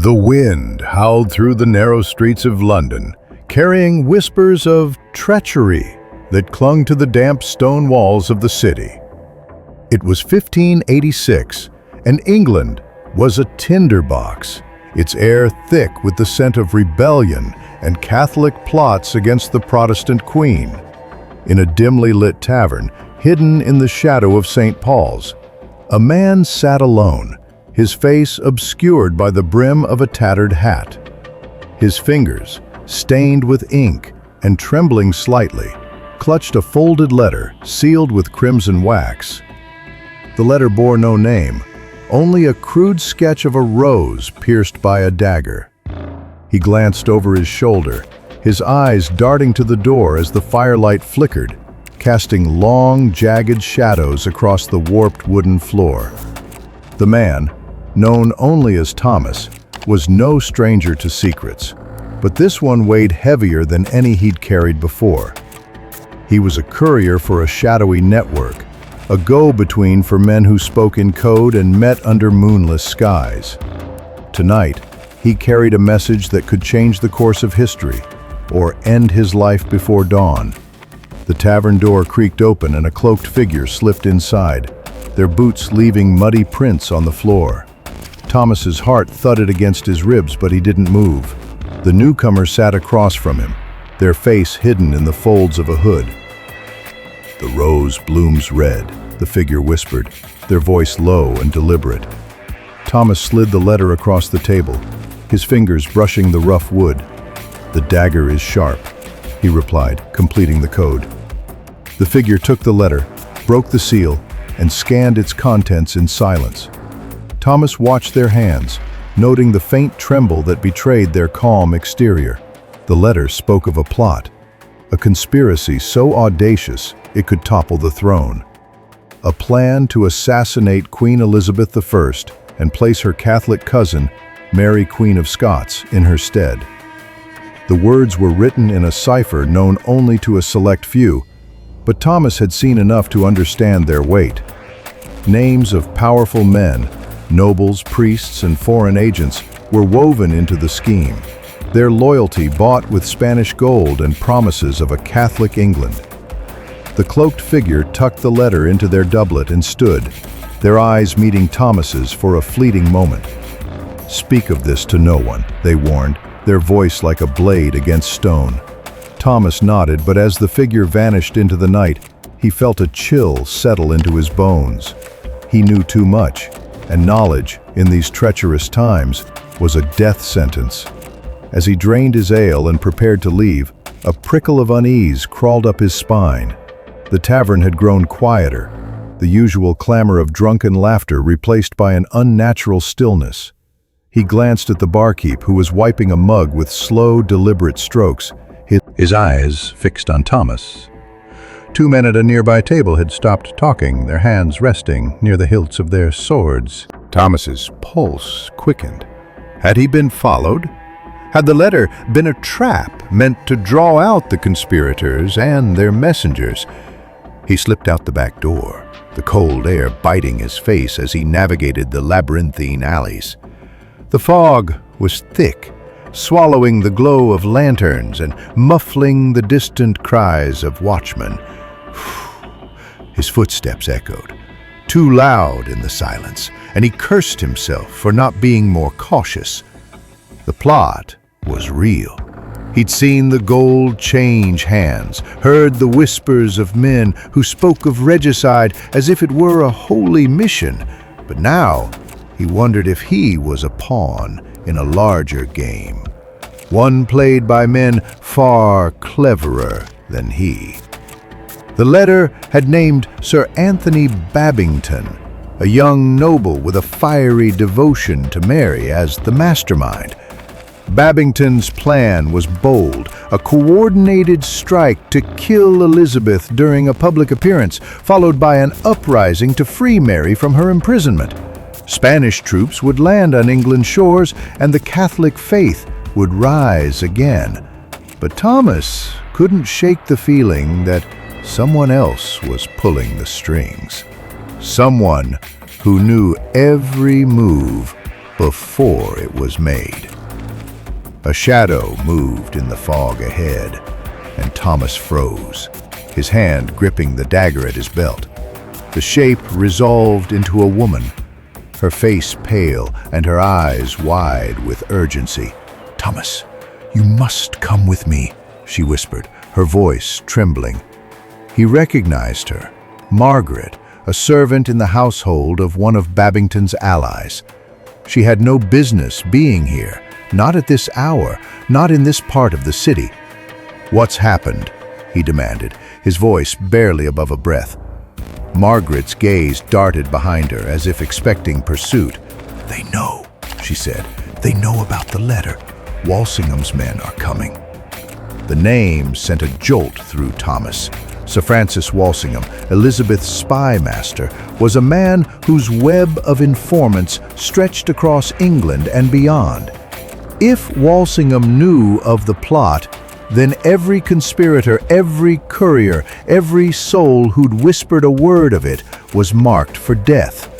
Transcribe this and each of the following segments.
The wind howled through the narrow streets of London, carrying whispers of treachery that clung to the damp stone walls of the city. It was 1586, and England was a tinderbox, its air thick with the scent of rebellion and Catholic plots against the Protestant Queen. In a dimly lit tavern, hidden in the shadow of St. Paul's, a man sat alone, his face obscured by the brim of a tattered hat. His fingers, stained with ink and trembling slightly, clutched a folded letter sealed with crimson wax. The letter bore no name, only a crude sketch of a rose pierced by a dagger. He glanced over his shoulder, his eyes darting to the door as the firelight flickered, casting long, jagged shadows across the warped wooden floor. The man, known only as Thomas, was no stranger to secrets, but this one weighed heavier than any he'd carried before. He was a courier for a shadowy network, a go-between for men who spoke in code and met under moonless skies. Tonight, he carried a message that could change the course of history, or end his life before dawn. The tavern door creaked open and a cloaked figure slipped inside, their boots leaving muddy prints on the floor. Thomas's heart thudded against his ribs, but he didn't move. The newcomer sat across from him, their face hidden in the folds of a hood. "The rose blooms red," the figure whispered, their voice low and deliberate. Thomas slid the letter across the table, his fingers brushing the rough wood. "The dagger is sharp," he replied, completing the code. The figure took the letter, broke the seal, and scanned its contents in silence. Thomas watched their hands, noting the faint tremble that betrayed their calm exterior. The letter spoke of a plot, a conspiracy so audacious it could topple the throne. A plan to assassinate Queen Elizabeth I and place her Catholic cousin, Mary Queen of Scots, in her stead. The words were written in a cipher known only to a select few, but Thomas had seen enough to understand their weight. Names of powerful men, nobles, priests, and foreign agents were woven into the scheme, their loyalty bought with Spanish gold and promises of a Catholic England. The cloaked figure tucked the letter into their doublet and stood, their eyes meeting Thomas's for a fleeting moment. "Speak of this to no one," they warned, their voice like a blade against stone. Thomas nodded, but as the figure vanished into the night, he felt a chill settle into his bones. He knew too much, and knowledge, in these treacherous times, was a death sentence. As he drained his ale and prepared to leave, a prickle of unease crawled up his spine. The tavern had grown quieter, the usual clamor of drunken laughter replaced by an unnatural stillness. He glanced at the barkeep, who was wiping a mug with slow, deliberate strokes, his eyes fixed on Thomas. Two men at a nearby table had stopped talking, their hands resting near the hilts of their swords. Thomas's pulse quickened. Had he been followed? Had the letter been a trap meant to draw out the conspirators and their messengers? He slipped out the back door, the cold air biting his face as he navigated the labyrinthine alleys. The fog was thick, swallowing the glow of lanterns and muffling the distant cries of watchmen. His footsteps echoed, too loud in the silence, and he cursed himself for not being more cautious. The plot was real. He'd seen the gold change hands, heard the whispers of men who spoke of regicide as if it were a holy mission, but now he wondered if he was a pawn in a larger game, one played by men far cleverer than he. The letter had named Sir Anthony Babington, a young noble with a fiery devotion to Mary, as the mastermind. Babington's plan was bold, a coordinated strike to kill Elizabeth during a public appearance, followed by an uprising to free Mary from her imprisonment. Spanish troops would land on England's shores, and the Catholic faith would rise again. But Thomas couldn't shake the feeling that someone else was pulling the strings. Someone who knew every move before it was made. A shadow moved in the fog ahead, and Thomas froze, his hand gripping the dagger at his belt. The shape resolved into a woman, her face pale and her eyes wide with urgency. "Thomas, you must come with me," she whispered, her voice trembling. He recognized her, Margaret, a servant in the household of one of Babington's allies. She had no business being here, not at this hour, not in this part of the city. "What's happened?" he demanded, his voice barely above a breath. Margaret's gaze darted behind her as if expecting pursuit. "They know," she said. "They know about the letter. Walsingham's men are coming." The name sent a jolt through Thomas. Sir Francis Walsingham, Elizabeth's spy master, was a man whose web of informants stretched across England and beyond. If Walsingham knew of the plot, then every conspirator, every courier, every soul who'd whispered a word of it was marked for death.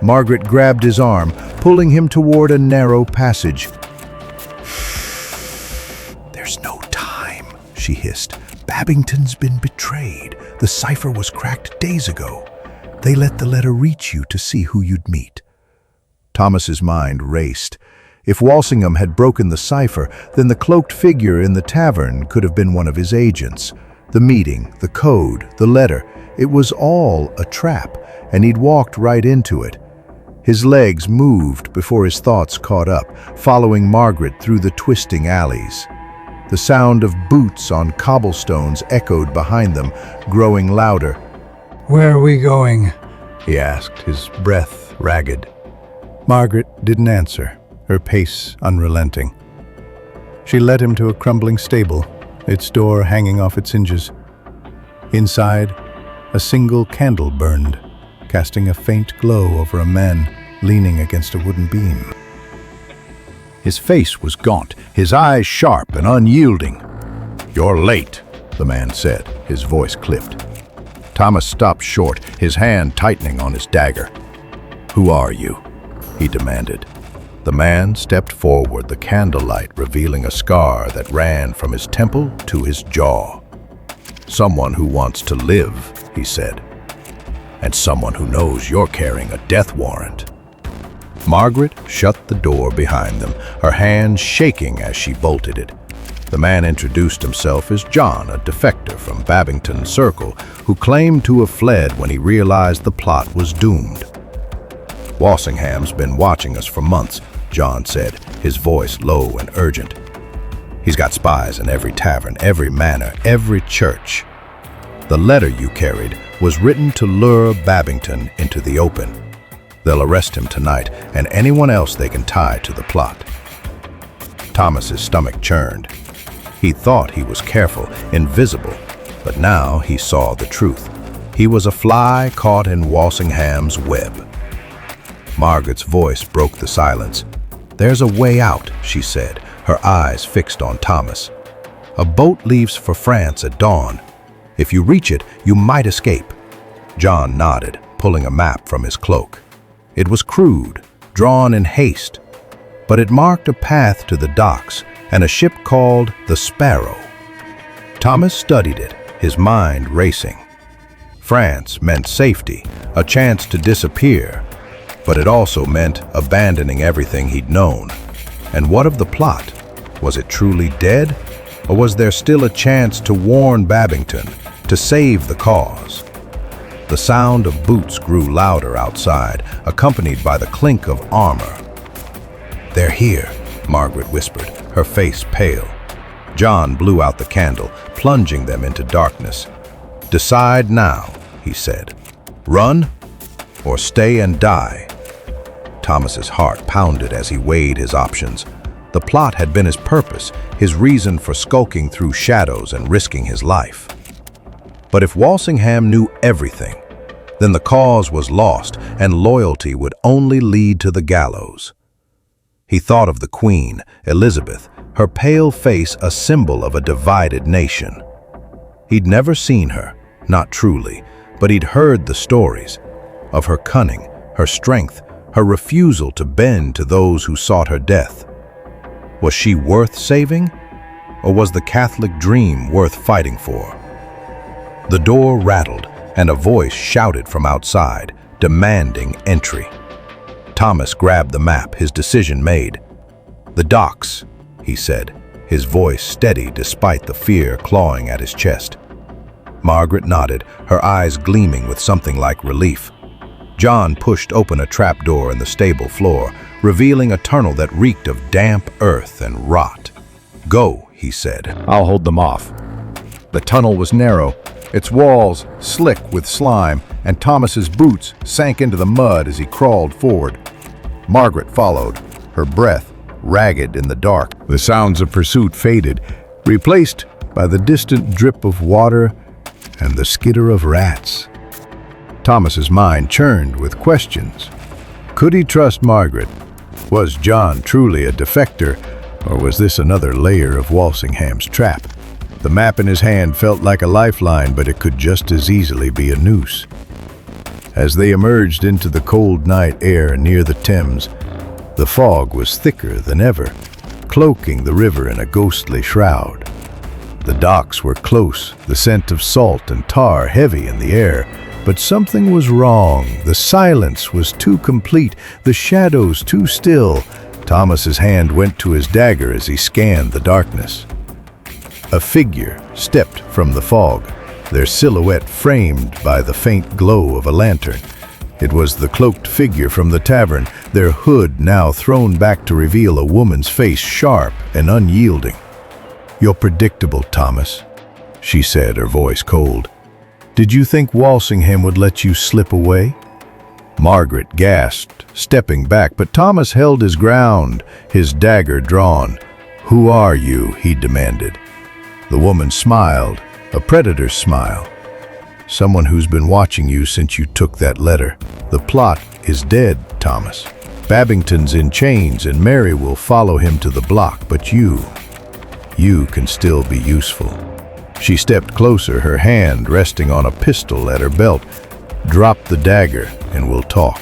Margaret grabbed his arm, pulling him toward a narrow passage. "There's no time," she hissed. "Babington's been betrayed. The cipher was cracked days ago. They let the letter reach you to see who you'd meet." Thomas's mind raced. If Walsingham had broken the cipher, then the cloaked figure in the tavern could have been one of his agents. The meeting, the code, the letter, it was all a trap, and he'd walked right into it. His legs moved before his thoughts caught up, following Margaret through the twisting alleys. The sound of boots on cobblestones echoed behind them, growing louder. "Where are we going?" he asked, his breath ragged. Margaret didn't answer, her pace unrelenting. She led him to a crumbling stable, its door hanging off its hinges. Inside, a single candle burned, casting a faint glow over a man leaning against a wooden beam. His face was gaunt, his eyes sharp and unyielding. "You're late," the man said, his voice clipped. Thomas stopped short, his hand tightening on his dagger. "Who are you?" he demanded. The man stepped forward, the candlelight revealing a scar that ran from his temple to his jaw. "Someone who wants to live," he said, "and someone who knows you're carrying a death warrant." Margaret shut the door behind them, her hand shaking as she bolted it. The man introduced himself as John, a defector from Babington Circle, who claimed to have fled when he realized the plot was doomed. "Walsingham's been watching us for months," John said, his voice low and urgent. "He's got spies in every tavern, every manor, every church. The letter you carried was written to lure Babington into the open. They'll arrest him tonight, and anyone else they can tie to the plot." Thomas's stomach churned. He thought he was careful, invisible, but now he saw the truth. He was a fly caught in Walsingham's web. Margaret's voice broke the silence. "There's a way out," she said, her eyes fixed on Thomas. "A boat leaves for France at dawn. If you reach it, you might escape." John nodded, pulling a map from his cloak. It was crude, drawn in haste, but it marked a path to the docks and a ship called the Sparrow. Thomas studied it, his mind racing. France meant safety, a chance to disappear, but it also meant abandoning everything he'd known. And what of the plot? Was it truly dead? Or was there still a chance to warn Babington, to save the cause? The sound of boots grew louder outside, accompanied by the clink of armor. "They're here," Margaret whispered, her face pale. John blew out the candle, plunging them into darkness. "Decide now," he said. "Run or stay and die." Thomas's heart pounded as he weighed his options. The plot had been his purpose, his reason for skulking through shadows and risking his life. But if Walsingham knew everything, then the cause was lost and loyalty would only lead to the gallows. He thought of the Queen, Elizabeth, her pale face a symbol of a divided nation. He'd never seen her, not truly, but he'd heard the stories of her cunning, her strength, her refusal to bend to those who sought her death. Was she worth saving, or was the Catholic dream worth fighting for? The door rattled, and a voice shouted from outside, demanding entry. Thomas grabbed the map, his decision made. "The docks," he said, his voice steady despite the fear clawing at his chest. Margaret nodded, her eyes gleaming with something like relief. John pushed open a trapdoor in the stable floor, revealing a tunnel that reeked of damp earth and rot. "Go," he said. "I'll hold them off." The tunnel was narrow, its walls slick with slime, and Thomas's boots sank into the mud as he crawled forward. Margaret followed, her breath ragged in the dark. The sounds of pursuit faded, replaced by the distant drip of water and the skitter of rats. Thomas's mind churned with questions. Could he trust Margaret? Was John truly a defector, or was this another layer of Walsingham's trap? The map in his hand felt like a lifeline, but it could just as easily be a noose. As they emerged into the cold night air near the Thames, the fog was thicker than ever, cloaking the river in a ghostly shroud. The docks were close, the scent of salt and tar heavy in the air, but something was wrong. The silence was too complete, the shadows too still. Thomas's hand went to his dagger as he scanned the darkness. A figure stepped from the fog, their silhouette framed by the faint glow of a lantern. It was the cloaked figure from the tavern, their hood now thrown back to reveal a woman's face, sharp and unyielding. "You're predictable, Thomas," she said, her voice cold. "Did you think Walsingham would let you slip away?" Margaret gasped, stepping back, but Thomas held his ground, his dagger drawn. "Who are you?" he demanded. The woman smiled, a predator's smile. "Someone who's been watching you since you took that letter. The plot is dead, Thomas. Babington's in chains and Mary will follow him to the block, but you can still be useful." She stepped closer, her hand resting on a pistol at her belt. "Drop the dagger and we'll talk."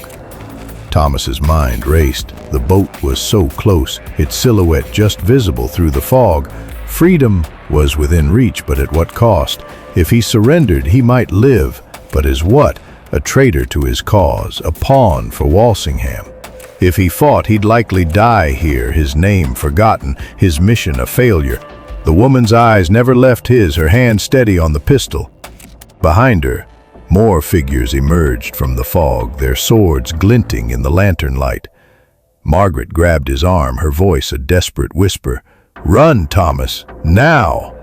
Thomas's mind raced. The boat was so close, its silhouette just visible through the fog. Freedom was within reach, but at what cost? If he surrendered, he might live, but as what? A traitor to his cause, a pawn for Walsingham. If he fought, he'd likely die here, his name forgotten, his mission a failure. The woman's eyes never left his, her hand steady on the pistol. Behind her, more figures emerged from the fog, their swords glinting in the lantern light. Margaret grabbed his arm, her voice a desperate whisper. "Run, Thomas, now!"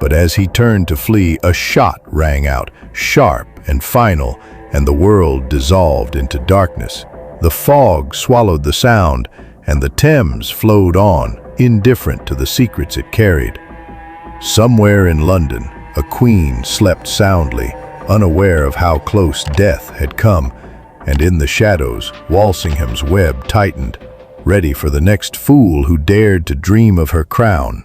But as he turned to flee, a shot rang out, sharp and final, and the world dissolved into darkness. The fog swallowed the sound, and the Thames flowed on, indifferent to the secrets it carried. Somewhere in London, a queen slept soundly, unaware of how close death had come, and in the shadows, Walsingham's web tightened, ready for the next fool who dared to dream of her crown.